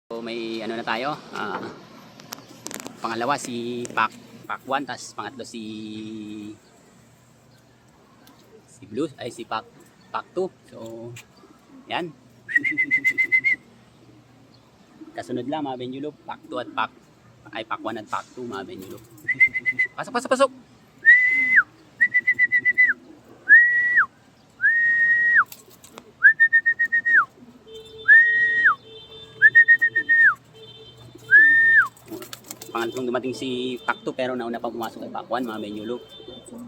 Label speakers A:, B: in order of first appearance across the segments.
A: So may ano na tayo, pangalawa si Pac 1, tas pangatlo si Blue, ay si Pac 2. So yan. Kasunod lang mga Benjulog, Pac 2 at Pac 1 at Pac 2 mga Benjulog. Pasok. Pangatlong dumating si Pac 2 pero nauna pa pumasok kay Pac 1 mga Benjulog.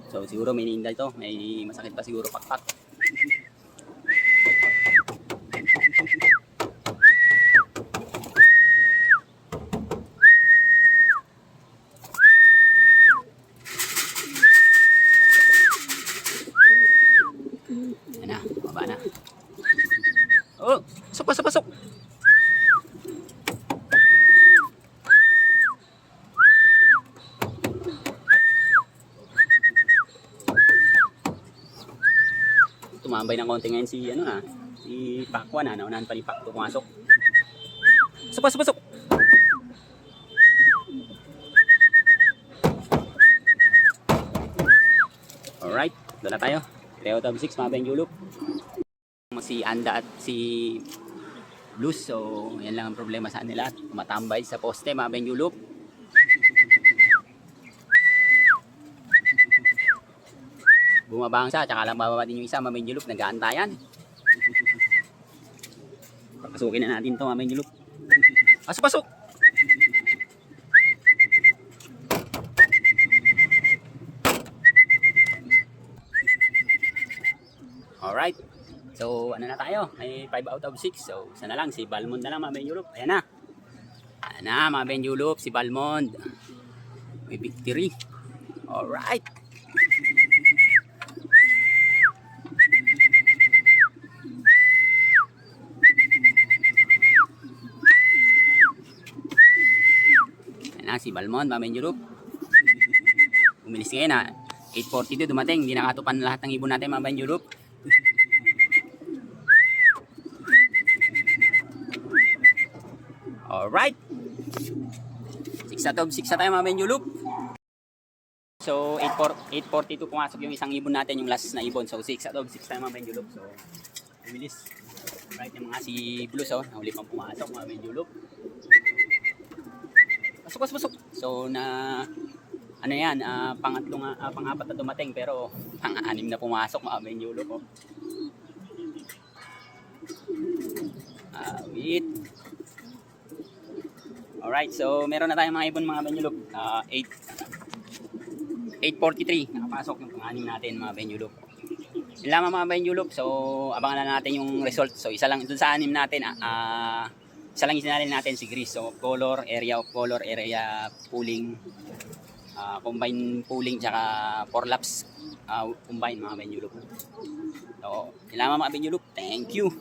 A: So siguro may ninda ito, may masakit pa siguro Pac. Yan na, baba na. Oh, pasok. Tumambay ng konti ngayon si si Pac 1 naunahan pa ni Pac 2 pumasok. Pasok. Alright, doon na tayo. 3 out of 6 mga Benjulog. Si Anda at si Blues, so yan lang ang problema sa nila. Tumatambay sa poste mga Benjulog. Bumabang siya, tsaka lang bababa din yung isa mga Benjulog, nag-aantayan. Papasukin na natin to mga Benjulog. Pasok! Alright. So, ano na tayo? May 5 out of 6. So, sana lang. Si Balmond na lang mga Benjulog. Ayan na mga Benjulog. Si Balmond. May victory. Alright. Ayan na si Balmond mga Benjulog. Umilis ngayon ha. 8:42 dumating. Hindi nakatupan lahat ng ibon natin mga Benjulog. Alright. 6 out of 6 na tayo mga Benjulog. So 8:42 pumasok yung isang ibon natin, yung last na ibon. So 6 out of 6 tayo mga Benjulog. So bilis. Right, yung mga si Blues nahuli pang pumasok mga Benjulog. Pasok. So na ano yan, pang-apat na dumating pero pang-anim na pumasok mga Benjulog. Wait. Alright, so meron na tayong mga ibon mga Benjulog. 8:43 nakapasok yung pang-anim natin mga Benjulog. Yun lamang mga Benjulog. So abangan na natin yung result. So isa lang dun sa anim natin, isa lang isinalin natin si Gris. So area of color, area pooling, combine pooling, tsaka 4 laps combine mga Benjulog. So yun lamang mga Benjulog. Thank you.